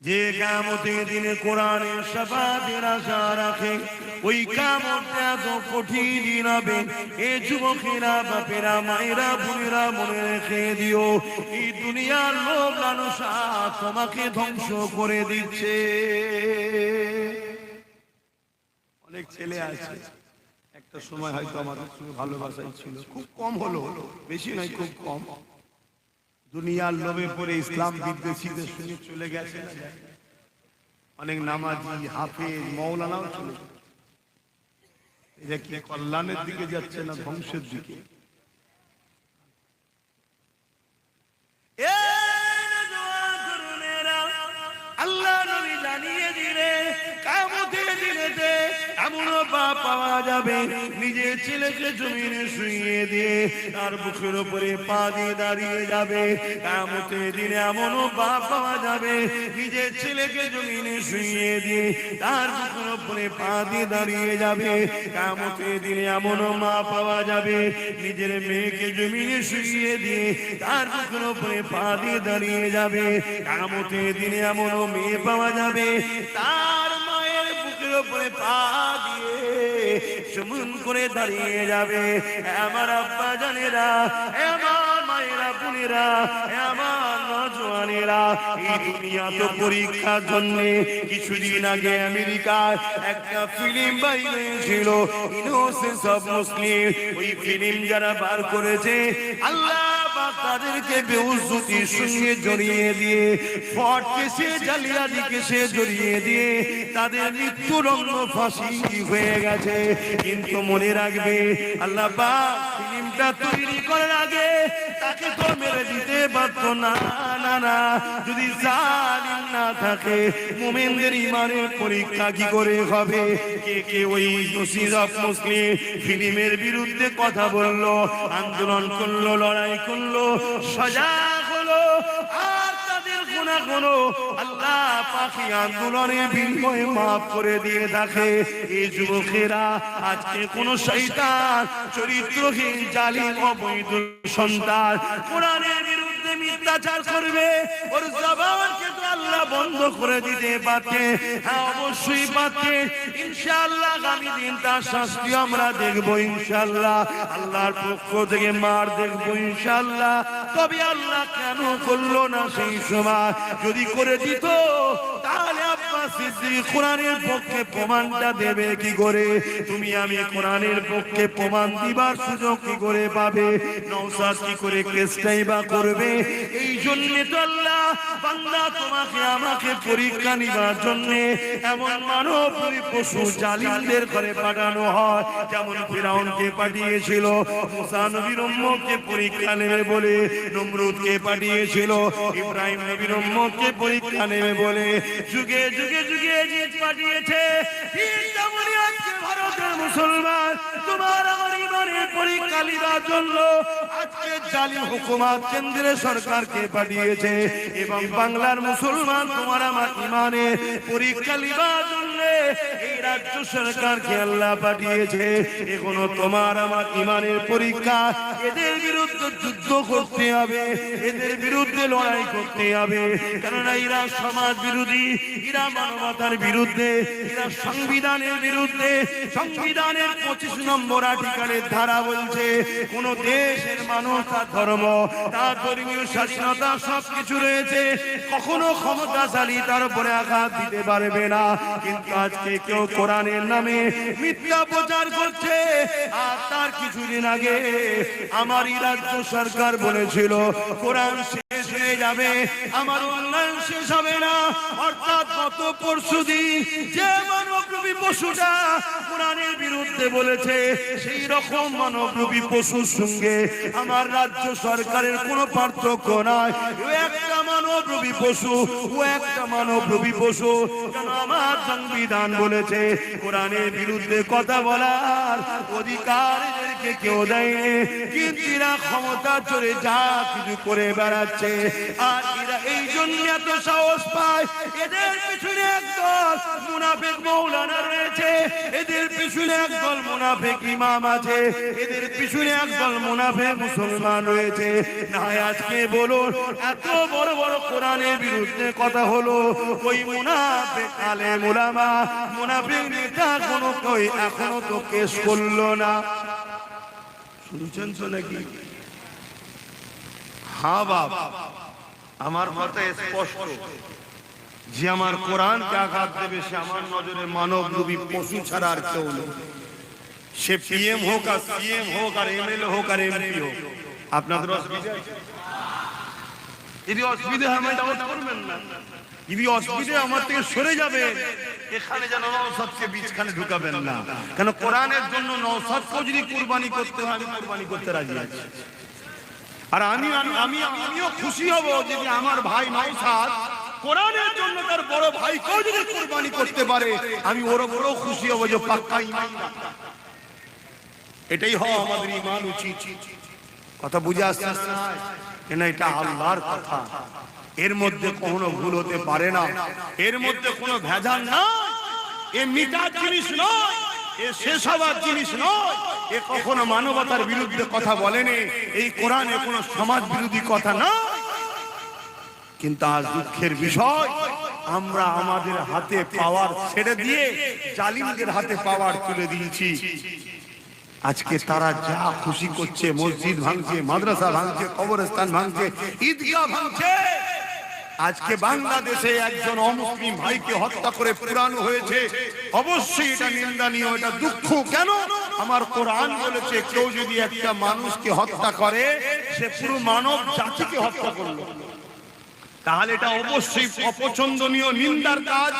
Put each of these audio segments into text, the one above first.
যে কিয়ামতের দিনে কোরআনের শাফাতের আশা রাখে, ওই কিয়ামতটা এত কঠিন দিন হবে। এ যুবকেরা, বাপেরা, মায়েরা, বোনেরা, মনে রেখে দিও, এই দুনিয়ার লোক মানুষ তোমাকে ধ্বংস করে দিচ্ছে। অনেক ছেলে আছে, একটা সময় হয়তো আমাদের সঙ্গে ভালোবাসাই ছিল, খুব কম হলো, বেশি নয়, খুব কম। দুনিয়ার লোভে পড়ে ইসলাম বিদ্বেষীদের সঙ্গে চলে গেছে। অনেক নামাজি, হাফেজ, মৌলানাও চলে গেছে। এটা কি কল্যাণের দিকে যাচ্ছে না ধ্বংসের দিকে? আল্লাহ নবী জানিয়ে দিলে কিয়ামতের দিনেতে এমন বাপ পাওয়া যাবে, নিজের ছেলেকে জমিনে শুইয়ে দিয়ে তার বুকের উপরে পা দিয়ে দাঁড়িয়ে যাবে। কিয়ামতের দিনে এমন বাপ পাওয়া যাবে, নিজের ছেলেকে জমিনে শুইয়ে দিয়ে তার বুকের উপরে পা দিয়ে দাঁড়িয়ে যাবে। কিয়ামতের দিনে এমন মা পাওয়া যাবে, নিজের মেয়েকে জমিনে শুইয়ে দিয়ে তার বুকের উপরে পা দিয়ে দাঁড়িয়ে যাবে। কিয়ামতের দিনে এমন মেয়ে পাওয়া যাবে, তার মায়ের বুকের উপরে পা দিয়ে সুমন করে দাঁড়িয়ে যাবে। আমার আব্বা জানেরা, আমার মায়েরা, বোনেরা, আমার নওজওয়ানেরা, এই দুনিয়া তো পরীক্ষার জন্য। কিছুদিন আগে আমেরিকার একটা ফিল্ম বাইর হয়েছিল, ইনোসেন্স অফ মুসলিম। ওই ফিল্ম যারা বার করেছে, আল্লাহ তাদেরকে বেউজ্জতির সঙ্গে জড়িয়ে দিয়ে, ফ্রড কেসে, জালিয়াতি কেসে জড়িয়ে দিয়ে তাদের মৃত্যুদণ্ড, ফাঁসি হয়ে গেছে। কিন্তু মনে রাখবে, আল্লাহ পাক ফিল্মটা তৈরি করার আগে তাকে তো মেরে দিতে পারতো না। না না, যদি জালিম না থাকে, মুমিনদের ইমানের পরীক্ষা কি করে হবে? কে কে ওই ইনোসেন্স অফ মুসলিম ফিল্মের বিরুদ্ধে কথা বললো, আন্দোলন করলো, লড়াই করলো, সজাগ হলো, আর তাদের গুনাহগুলো আল্লাহ পাক আন্দোলনের বিনিময়ে মাফ করে দিয়ে থাকে। এই যুবকেরা, আজকে কোন শয়তান, চরিত্রহীন, জালিম, অবৈধ সন্তান কোরআনের বিরুদ্ধে মিথ্যাচার করবে, ওর জবানকে তো আল্লাহ বন্ধ করে দিতে পারতে। হ্যাঁ, অবশ্যই পারতে। ইনশাআল্লাহ আগামী দিন তার শাস্তি আমরা দেখবো ইনশাআল্লাহ। আল্লাহর পক্ষ থেকে মার দেখবো ইনশাআল্লাহ। তবে আল্লাহ কেন করলো না সেই সময়? যদি করে দিত তাহলে আব্বাস সিদ্দিক কোরআনের পক্ষে প্রমাণটা দেবে কি করে? তুমি আমি কোরআনের পক্ষে প্রমাণ দিবার সুযোগ কি করে পাবে? নওশাদ কি করে কেসটাই বা করবে? এই জন্য তো আল্লাহ বান্দা তোমাকে আমাকে পরীক্ষা নিবার জন্য এমন মানব পশু জালিমদের ঘরে পাঠানো হয়। যেমন ফিরাউনকে পাঠিয়েছিল মুসা নবীর উম্মতকে পরীক্ষা নেবে বলে, নমরুদকে পাঠিয়েছিল ইব্রাহিম নবীর উম্মতকে পরীক্ষা নেবে বলে, যুগে যুগে যুগে জিত পাঠিয়েছে। ঠিক তেমনই আজকে ভারতের মুসলমান তোমার আমার ইমানের পরীক্ষা নেবার জন্য আজকে জালিম হুকুমত কেন্দ্রের সরকারকে পাঠিয়েছে, এবং বাংলার মুসলমান তোমার আমার ইমানের পরীক্ষা নেবার জন্য এই রাজ্য সরকারকে আল্লাহ পাঠিয়েছে। এখনো তোমার আমার ইমানের পরীক্ষা। এদের বিরুদ্ধে যুদ্ধ করতে হবে, এদের বিরুদ্ধে লড়াই করতে হবে, কেননা এরা সমাজ বিরোধী, এরা মানবতার বিরুদ্ধে, এরা সংবিধানের বিরুদ্ধে। সংবিধানের 25 নম্বর আর্টিকেলের ধারা বলছে, কোন দেশের মানুষ তার ধর্ম, তার ধর্মীয় স্বাধীনতা সবকিছু রয়েছে, কখনো ক্ষমতাশালী তার উপরে আঘাত দিতে পারবে না। কিন্তু আজকে কেউ কোরআনের নামে মিথ্যা প্রচার করছে। আর তার কিছুদিন আগে আমার রাজ্য সরকার বলেছিল কোরআন শেষ হয়ে যাবে, আমার উন্নয়ন শেষ হবে না। অর্থাৎ গত পরশুদিন যে মানবরূপী পশুটা কোরআনের বিরুদ্ধে বলেছে, সেই রকম মানবরূপী পশুর সঙ্গে আমার রাজ্য সরকারের কোনো পার্থক্য নাই। ও একটা মানবরূপী পশু, ও একটা মানবরূপী পশু। কেন আমার সংবিধান বলেছে কোরআনের বিরুদ্ধে কথা বলার অধিকার এদেরকে কেউ দেয়নি, কিন্তু এরা ক্ষমতা চড়ে যা কিছু করে বেড়াচ্ছে। আর এরা এই জন্য এত সাহস পায়, এদের পিছনে একদল মুনাফিক মৌলানা রয়েছে, এদের পিছনে একদল মুনাফিক ইমাম আছে, এদের পিছনে একদল মুনাফিক মুসলমান রয়েছে। না আজকে বলুন, এত বড় বড় কোরআনের বিরুদ্ধে কথা হলো, ওই মুনাফিক আলেম উলামা মুনাফিক নেতা কোনো কই এখনো তো কেস করলো না। শুনছেন তো নাকি? হ্যাঁ বাবা, আমার কথা স্পষ্ট যে আমার কোরআনকে আঘাত দেবে সে আমার নজরে মানব রূপী পশু ছাড়া আর কেউ নেই। সে পিএম হোক আর সিএম হোক আর এমএলএ হোক আর এমপি হোক। আপনাদের অসুবিধা যদি অসুবিধা হয় আমায় দাওয়াত করবেন না, যদি অসুবিধা আমার থেকে সরে যাবে এখানে যেন নওশাদকে বীজখানে ঢুকাবেন না। কেন কোরআনের জন্য নওশাদকেও যদি কুরবানি করতে হয় আমি কুরবানি করতে রাজি আছি। আর আমিও খুশি হব যদি আমার ভাই নওশাদ কোরআনের জন্য তার বড় ভাইকেও যদি কুরবানি করতে পারে, আমি ওর বড় খুশি হব যে পাক্কা ঈমানদার। এটাই হওয়া আমাদের ঈমান উচিত। কথা বুঝে আসছে না? কেন এটা আল্লাহর কথা, এর মধ্যে কোনো ভুল হতে পারে না, এর মধ্যে কোনো ভেজাল না। এ মিটার জিনিস নয়, এ শেষ হওয়ার জিনিস নয়, এ কখনো মানবতার বিরুদ্ধে কথা বলেনি, এই কোরআনে কোনো সমাজ বিরোধী কথা না। কিন্তু আজ দুঃখের বিষয় আমরা আমাদের হাতে পাওয়ার ছেড়ে দিয়ে জালিমদের হাতে পাওয়ার তুলে দিয়েছি। আজকে তারা যা খুশি করছে, মসজিদ ভাঙছে, মাদ্রাসা ভাঙছে, কবরস্থান ভাঙছে, ঈদগাহ ভাঙছে। আজকে বাংলাদেশে একজন অমুসলিম ভাইকে হত্যা করে পুরানো হয়েছে, অবশ্যই এটা নিন্দনীয়, এটা দুঃখ। কেন? আমার কোরআন বলেছে কেউ যদি একটা মানুষকে হত্যা করে সে পুরো মানব জাতিকে হত্যা করলো, তাহলে এটা অবশ্যই অপছন্দনীয়, নিন্দার কাজ।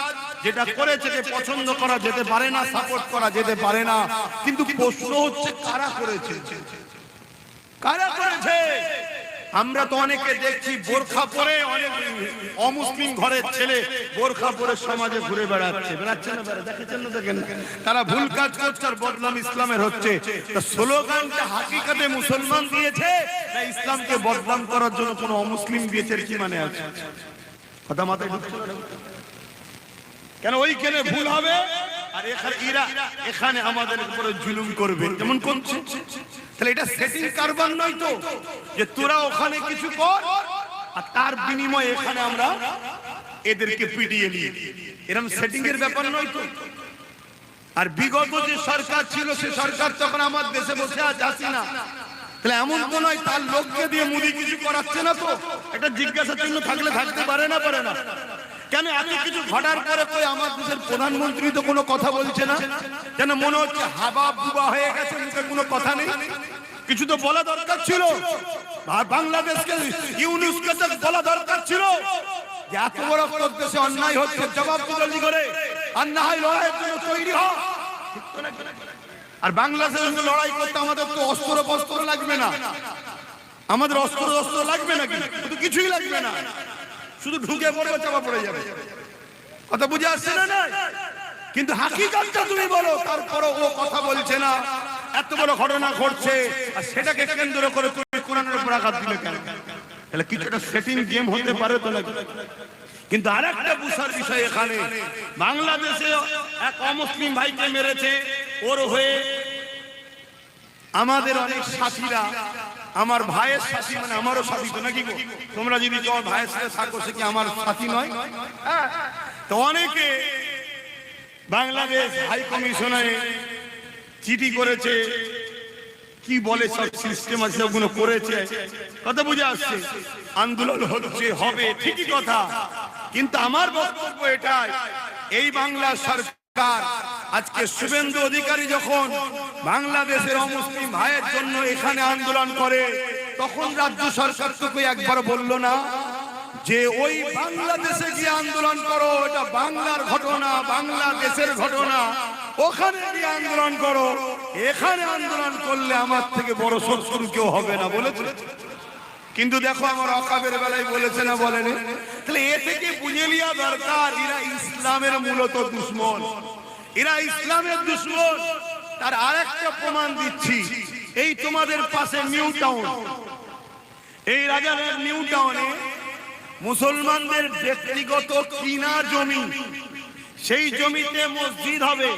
যেটা করেছে পছন্দ করা যেতে পারে না, সাপোর্ট করা যেতে পারে না, কিন্তু প্রশ্ন হচ্ছে কারা করেছে, কারা করেছে? আমরা তো অনেকে দেখছি বোরখা পরে, অনেক অমুসলিম ঘরের ছেলে বোরখা পরে সমাজে ঘুরে বেড়াচ্ছে না? দেখেছেন না? দেখেন, তারা ভুল কাজ করছে আর বদনাম ইসলামের হচ্ছে। স্লোগানটা হাকিকাতে মুসলমান দিয়েছে না ইসলামকে বদনাম করার জন্য কোন অমুসলিম দিয়েছে? কি মানে আছে? কথা মাথায় ঢুকছে না? কেন ওইখানে ভুল হবে আর এখানে আমাদের উপরে জুলুম করবে, কেমন করছে? তাহলে এটা সেটিং কারবার নয় তো যে তোরা ওখানে কিছু কর আর তার বিনিময়ে এখানে আমরা এদেরকে পিটিয়ে নিই, এরকম সেটিং এর ব্যাপার নয় তো। আর বিগত যে সরকার ছিল সে সরকার তখন আমার দেশে বসে আছে না, তাহলে এমন তো নয় তার লোককে দিয়ে মুদি কিছু করাচ্ছে না তো? একটা জিজ্ঞাসার জন্য থাকলে থাকতে পারে না, পারে না? কেন এত কিছু ঘটার পরে কই আমার দেশের প্রধানমন্ত্রী তো কোনো কথা বলছে না? কেন মনে হচ্ছে হাবা বুবা হয়ে গেছে, মুখে কোনো কথা নেই? কিছু তো বলা দরকার ছিল, বাংলাদেশকে ইউনুসকে তো বলা দরকার ছিল যে এত বড় দেশে অন্যায় হচ্ছে, জবাব জলদি করে আর না হয় লড়াইয়ের জন্য তৈরি হ। আর বাংলাদেশের সঙ্গে লড়াই করতে আমাদের তো অস্ত্র লাগবে না, আমাদের অস্ত্র লাগবে নাকি? কিছুই লাগবে না, শুধু ঢুকে পড়বে, চাপা পড়ে যাবে। কথা বুঝে আসছে না? কিন্তু হাকিকতটা তুমি বলো, তারপরও ও কথা বলছে না। এত বড় ঘটনা ঘটছে আর সেটাকে কেন্দ্র করে তুমি কোরআনের উপর আঘাত দিলে কেন? তাহলে কিছু একটা সেটিং গেম হতে পারে তো নাকি? কিন্তু আরেকটা বুঝার বিষয়, এখানে বাংলাদেশে এক অমুসলিম ভাইকে মেরেছে, ওর হয়ে আমাদের অনেক সাথীরা, আমার ভাইয়ের সাথী মানে আমারও সাথী তো নাকি গো? তোমরা যদি তোমার ভাইয়ের সাথে থাকো সে কি আমার সাথী নয়? তো অনেকে বাংলাদেশ হাই কমিশনে চিঠি করেছে, কি বলে সব সিস্টেম আছে ওগুলো করেছে। কথা বুঝে আসছে, আন্দোলন হচ্ছে, হবে, ঠিকই কথা। কিন্তু আমার বক্তব্য এটাই, এই বাংলা সরকার আজকে শুভেন্দু অধিকারী যখন বাংলাদেশের অমুসলিম ভাইয়ের জন্য এখানে আন্দোলন করে, তখন রাজ্য সরকার তোকে একবার বললো না যে ওই বাংলাদেশে গিয়ে আন্দোলন করো, এটা বাংলার ঘটনা, বাংলাদেশের ঘটনা, ওখানে গিয়ে আন্দোলন করো, এখানে আন্দোলন করলে আমার থেকে বড় শত্রু কেউ হবে না বলেছে? কিন্তু দেখো আমার অকাবের বেলায় বলেছে না, বলেনি? তাহলে এ থেকে বুঝে লিয়া দরকার এরা ইসলামের মূলত দুশ্মন, এরা ইসলামের দুশ্মন। তার আরেকটা প্রমাণ দিচ্ছি, এই তোমাদের পাশে নিউ টাউন, এই রাজারহাট নিউ টাউনে মুসলমানদের ব্যক্তিগত কিনা জমি, সেই জমিতে মসজিদ হবে,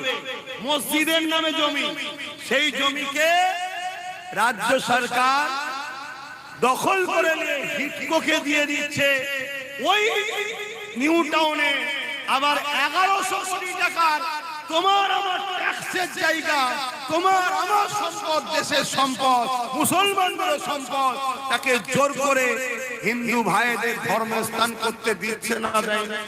মসজিদের নামে জমি, সেই জমিকে রাজ্য সরকার দখল করে নিয়ে হিটকোকে দিয়ে দিচ্ছে ওই নিউ টাউনে আবার 1100 কোটি টাকার তোমার আমার ট্যাক্সের জায়গা, তোমার আমার সম্পদ, দেশের সম্পদ, মুসলমানদের সম্পদ, তাকে জোর করে হিন্দু ভাইদের ধর্মস্থান করতে দিচ্ছে না, দেয় না?